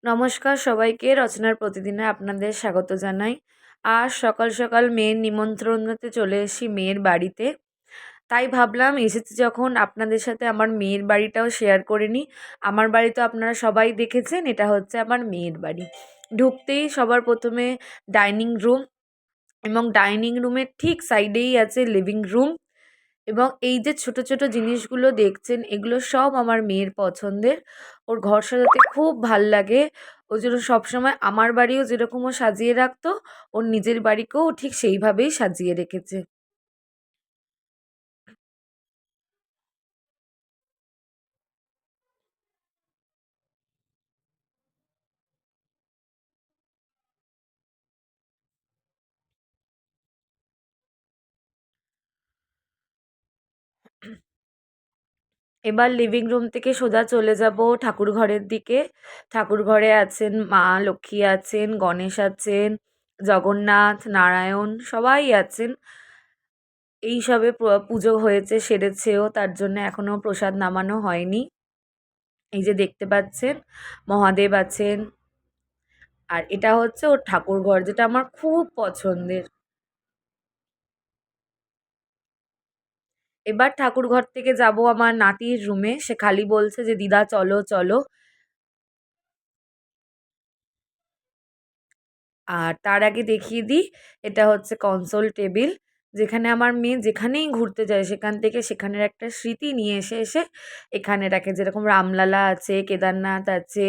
নমস্কার সবাইকে, রচনার প্রতিদিনে আপনাদের স্বাগত জানাই। আজ সকাল সকাল মেয়ের নিমন্ত্রণতে চলে এসেছি মেয়ের বাড়িতে। তাই ভাবলাম এসেছি যখন আপনাদের সাথে আমার মেয়ের বাড়িটাও শেয়ার করে নিই। আমার বাড়ি তো আপনারা সবাই দেখেছেন, এটা হচ্ছে আমার মেয়ের বাড়ি। ঢুকতেই সবার প্রথমে ডাইনিং রুম, এবং ডাইনিং রুমের ঠিক সাইডেই আছে লিভিং রুম। এবং এই যে ছোট ছোট জিনিসগুলো দেখছেন, এগুলো সব আমার মেয়ের পছন্দের। ওর ঘর সাজাতে খুব ভাল লাগে। ওই জন্য সবসময় আমার বাড়িও যেরকম ও সাজিয়ে রাখতো, ওর নিজের বাড়িকেও ঠিক সেইভাবেই সাজিয়ে রেখেছে। এবার লিভিং রুম থেকে সোজা চলে যাব ঠাকুর ঘরের দিকে। ঠাকুর ঘরে আছেন মা লক্ষ্মী, আছেন গণেশ, আছেন জগন্নাথ, নারায়ণ, সবাই আছেন। এইসবে পুজো হয়েছে, সেরেছেও, তার জন্য এখনো প্রসাদ নামানো হয়নি। এই যে দেখতে পাচ্ছেন মহাদেব আছেন। আর এটা হচ্ছে ওর ঠাকুরঘর, যেটা আমার খুব পছন্দের। এবার ঠাকুরঘর থেকে যাব আমার নাতির রুমে। সে খালি বলছে যে দিদা চলো চলো। আর তার আগে দেখিয়ে দিই, এটা হচ্ছে কনসোল টেবিল, যেখানে আমার মেয়ে যেখানেই ঘুরতে যায় সেখান থেকে সেখানের একটা স্মৃতি নিয়ে এসে এসে এখানে রাখে। যেরকম রামলালা আছে, কেদারনাথ আছে।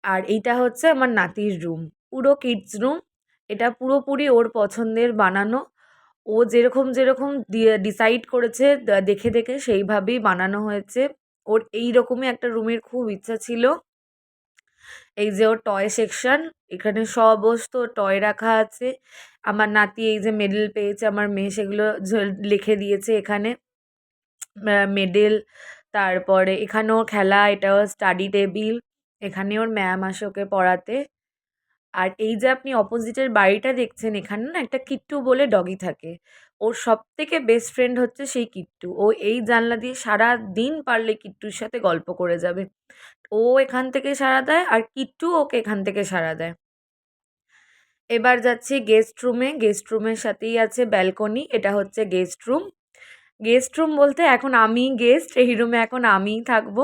আর এইটা হচ্ছে আমার নাতির রুম, পুরো কিডস রুম। এটা পুরোপুরি ওর পছন্দের বানানো। ও যেরকম যেরকম ডিসাইড করেছে, দেখে দেখে সেইভাবেই বানানো হয়েছে। ওর এই রকমই একটা রুমের খুব ইচ্ছা ছিল। এই যে ওর টয় সেকশন, এখানে সমস্ত টয় রাখা আছে। আমার নাতি এই যে মেডেল পেয়েছে, আমার মেয়ে সেগুলো লিখে দিয়েছে এখানে। মেডেল, তারপরে এখানেও খেলা, এটাও স্টাডি টেবিল। এখানে ওর ম্যাম আসে ওকে পড়াতে। আর এই যে আপনি অপোজিটের বাড়িটা দেখছেন, এখানে না একটা কিট্টু বলে ডগি থাকে। ওর সব থেকে বেস্ট ফ্রেন্ড হচ্ছে সেই কিট্টু। ও এই জানলা দিয়ে সারা দিন পারলে কিট্টুর সাথে গল্প করে যাবে। ও এখান থেকে সাড়া দেয় আর কিট্টু ওকে এখান থেকে সাড়া দেয়। এবার যাচ্ছি গেস্ট রুমে। গেস্ট রুমের সাথেই আছে ব্যালকনি, এটা হচ্ছে গেস্ট রুম। গেস্ট রুম বলতে এখন আমি গেস্ট, এই রুমে এখন আমিই থাকবো।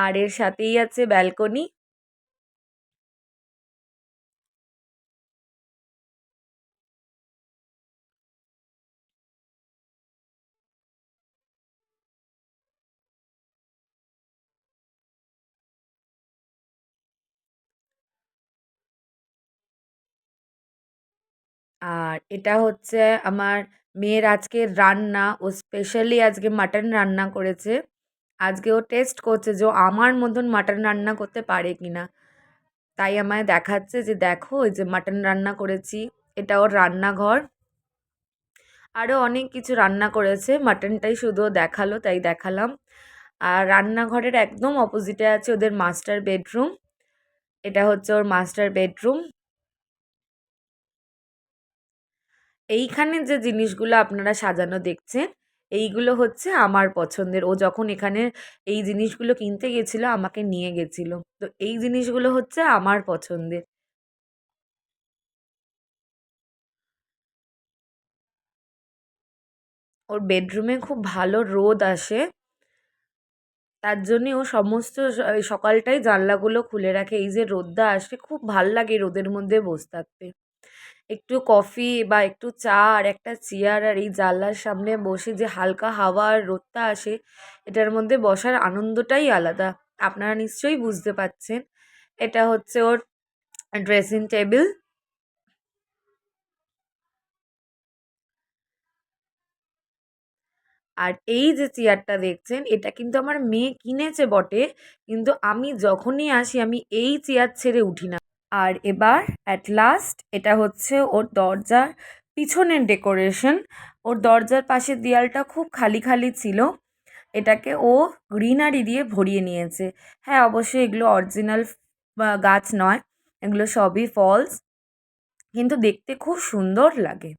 আর এর সাথেই আছে ব্যালকনি। আর এটা হচ্ছে আমার মেয়ের আজকের রান্না। ও স্পেশালি আজকে মাটন রান্না করেছে। আজকে ও টেস্ট করছে যে ও আমার মতন মাটন রান্না করতে পারে কিনা। তাই আমায় দেখাচ্ছে যে দেখো এই যে মাটন রান্না করেছি। এটা ওর রান্নাঘর। আরও অনেক কিছু রান্না করেছে, মাটনটাই শুধু ও দেখালো তাই দেখালাম। আর রান্নাঘরের একদম অপোজিটে আছে ওদের মাস্টার বেডরুম। এটা হচ্ছে ওর মাস্টার বেডরুম। এইখানে যে জিনিসগুলো আপনারা সাজানো দেখছেন, এইগুলো হচ্ছে আমার পছন্দের। ও যখন এখানে এই জিনিসগুলো কিনতে গেছিল আমাকে নিয়ে গেছিল। তো এই জিনিসগুলো হচ্ছে আমার পছন্দের। ওর বেডরুমে খুব ভালো রোদ আসে, তার জন্যে ও সমস্ত এই সকালটাই জানলাগুলো খুলে রাখে। এই যে রোদটা আসে, খুব ভাল লাগে রোদের মধ্যে বসে থাকতে। একটু কফি বা একটু চা আর একটা চেয়ার আর এই জানলার সামনে বসে যে হালকা হাওয়া আর রোদটা আসে, এটার মধ্যে বসার আনন্দটাই আলাদা। আপনারা নিশ্চয়ই বুঝতে পারছেন। এটা হচ্ছে ওর ড্রেসিং টেবিল। আর এই যে চেয়ারটা দেখছেন, এটা কিন্তু আমার মেয়ে কিনেছে বটে, কিন্তু আমি যখনই আসি আমি এই চেয়ার ছেড়ে উঠি না। আর এবার অ্যাট লাস্ট এটা হচ্ছে ওর দরজার পিছনের ডেকোরেশন। ওর দরজার পাশের দেয়ালটা খুব খালি খালি ছিল, এটাকে ও গ্রিনারি দিয়ে ভরিয়ে নিয়েছে। হ্যাঁ, অবশ্যই এগুলো অরিজিনাল গাছ নয়, এগুলো সবই ফলস, কিন্তু দেখতে খুব সুন্দর লাগে।